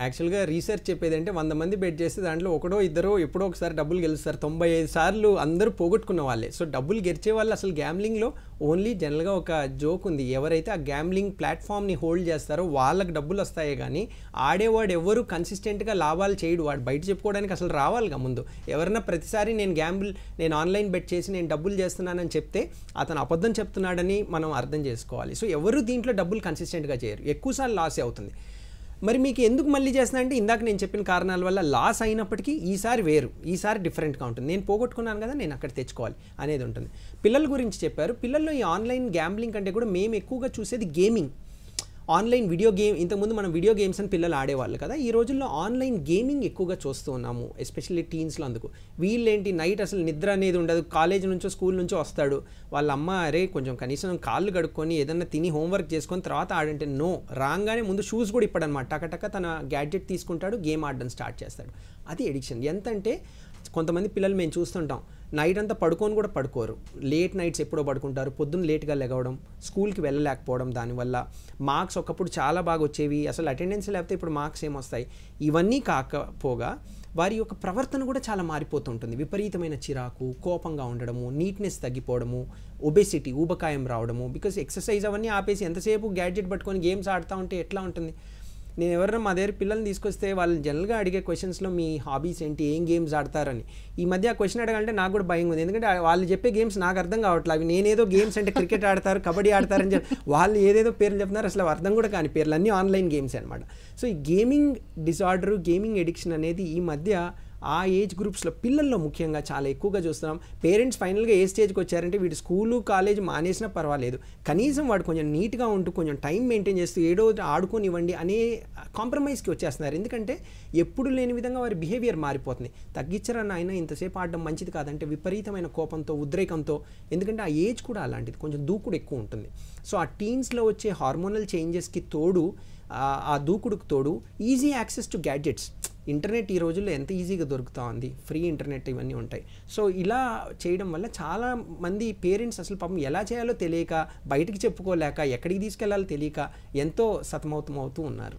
యాక్చువల్‌గా రీసెర్చ్ చెప్పేదంటే 100 మంది బెట్ చేస్తే దాంట్లో ఒకడో, ఇద్దరో ఎప్పుడో ఒకసారి డబ్బులు గెలుస్తారు. 95 సార్లు అందరూ పోగొట్టుకున్న వాళ్ళే. సో, డబ్బులు గెలిచే వాళ్ళు అసలు గ్యాంబ్లింగ్‌లో ఓన్లీ జనరల్‌గా ఒక జోక్ ఉంది. ఎవరైతే ఆ గ్యాంబ్లింగ్ ప్లాట్‌ఫామ్‌ని హోల్డ్ చేస్తారో వాళ్ళకి డబ్బులొస్తాయే గానీ, ఆడేవాడు ఎవ్వరు కన్సిస్టెంట్‌గా లాభాలు చేయడు. వాడు బయట చెప్పుకోవడానికి అసలు రావాలిగా ముందు. ఎవరన్నా ప్రతిసారి నేను ఆన్‌లైన్ బెట్ చేసి నేను డబ్బులు చేస్తున్నానని చెప్తే అతను అబద్ధం చెప్తున్నాడని మనం అర్థం చేసుకోవాలి. సో, ఎవరు దీంట్లో డబ్బులు కన్సిస్టెంట్‌గా చేయరు. ఎక్కువసార్లు లాసే అవుతుంది. మరి మీకు ఎందుకు మళ్ళీ చేస్తున్నా అంటే ఇందాక నేను చెప్పిన కారణాల వల్ల లాస్ అయినప్పటికీ ఈసారి వేరు, ఈసారి డిఫరెంట్గా ఉంటుంది. నేను పోగొట్టుకున్నాను కదా, నేను అక్కడ తెచ్చుకోవాలి అనేది ఉంటుంది. పిల్లల గురించి చెప్పారు. పిల్లల్లో ఈ ఆన్లైన్ గ్యాంబ్లింగ్ కంటే కూడా మేము ఎక్కువగా చూసేది గేమింగ్, ఆన్లైన్ వీడియో గేమ్. ఇంతకుముందు మనం వీడియో గేమ్స్ అని పిల్లలు ఆడేవాళ్ళు కదా, ఈ రోజుల్లో ఆన్లైన్ గేమింగ్ ఎక్కువగా చూస్తూ ఉన్నాము, ఎస్పెషల్లీ టీన్స్లో. అందుకు వీళ్ళేంటి నైట్ అసలు నిద్ర అనేది ఉండదు, కాలేజ్ నుంచో స్కూల్ నుంచో వస్తాడు, వాళ్ళ అమ్మ అరే కొంచెం కనీసం కాళ్ళు కడుక్కొని ఏదన్నా తిని హోంవర్క్ చేసుకొని తర్వాత ఆడంటే నో, రాగానే ముందు షూస్ కూడా ఇప్పడనమాట, టకటక తన గ్యాడ్జెట్ తీసుకుంటాడు, గేమ్ ఆడడం స్టార్ట్ చేస్తాడు. అది ఎడిక్షన్. ఎంతంటే కొంతమంది పిల్లలు మేము చూస్తుంటాం, నైట్ అంతా పడుకొని కూడా పడుకోరు, లేట్ నైట్స్ ఎప్పుడో పడుకుంటారు, పొద్దున్న లేట్గా లెగవడం, స్కూల్కి వెళ్ళలేకపోవడం, దానివల్ల మార్క్స్ ఒకప్పుడు చాలా బాగా వచ్చేవి, అసలు అటెండెన్స్ లేకపోతే ఇప్పుడు మార్క్స్ ఏమొస్తాయి. ఇవన్నీ కాకపోగా వారి యొక్క ప్రవర్తన కూడా చాలా మారిపోతుంటుంది. విపరీతమైన చిరాకు, కోపంగా ఉండడము, నీట్నెస్ తగ్గిపోవడము, ఒబెసిటీ ఊబకాయం రావడము. బికాజ్ ఎక్సర్సైజ్ అవన్నీ ఆపేసి ఎంతసేపు గ్యాడ్జెట్ పట్టుకొని గేమ్స్ ఆడుతూ ఉంటే ఎట్లా ఉంటుంది. నేను ఎవరైనా మా దగ్గర పిల్లల్ని తీసుకొస్తే వాళ్ళు జనరల్గా అడిగే క్వశ్చన్స్లో మీ హాబీస్ ఏంటి, ఏం గేమ్స్ ఆడతారని. ఈ మధ్య ఆ క్వశ్చన్ అడగాలంటే నాకు కూడా భయం ఉంది, ఎందుకంటే వాళ్ళు చెప్పే గేమ్స్ నాకు అర్థం కావట్లేదు. అవి నేనేదో గేమ్స్ అంటే క్రికెట్ ఆడతారు, కబడ్డీ ఆడతారని చెప్పి వాళ్ళు ఏదేదో పేర్లు చెప్తున్నారు, అసలు అర్థం కూడా కాని పేర్లు, అన్నీ ఆన్లైన్ గేమ్స్ అనమాట. సో, ఈ గేమింగ్ డిజార్డర్, గేమింగ్ ఎడిక్షన్ అనేది ఈ మధ్య ఆ ఏజ్ గ్రూప్స్లో పిల్లల్లో ముఖ్యంగా చాలా ఎక్కువగా చూస్తున్నాం. పేరెంట్స్ ఫైనల్గా ఏ స్టేజ్కి వచ్చారంటే వీడు స్కూలు కాలేజ్ మానేసినా పర్వాలేదు, కనీసం వాడు కొంచెం నీట్గా ఉంటూ కొంచెం టైం మెయింటైన్ చేస్తూ ఏడో ఆడుకోనివ్వండి అనే కాంప్రమైజ్కి వచ్చేస్తున్నారు. ఎందుకంటే ఎప్పుడు లేని విధంగా వారి బిహేవియర్ మారిపోతుంది. తగ్గించరని ఆయన ఇంతసేపు ఆడడం మంచిది కాదంటే విపరీతమైన కోపంతో, ఉద్రేకంతో, ఎందుకంటే ఆ ఏజ్ కూడా అలాంటిది, కొంచెం దూకుడు ఎక్కువ ఉంటుంది. సో, ఆ టీన్స్లో వచ్చే హార్మోనల్ చేంజెస్కి తోడు, ఆ దూకుడుకు తోడు easy access to gadgets. Internet ఈ రోజుల్లో ఎంత ఈజీగా దొరుకుతూ ఉంది, ఫ్రీ ఇంటర్నెట్ ఇవన్నీ ఉంటాయి. సో, ఇలా చేయడం వల్ల చాలా మంది పేరెంట్స్ అసలు పాపం ఎలా చేయాలో తెలియక, బయటికి చెప్పుకోలేక, ఎక్కడికి తీసుకెళ్లాలో తెలియక ఎంతో సతమవుతూ ఉన్నారు.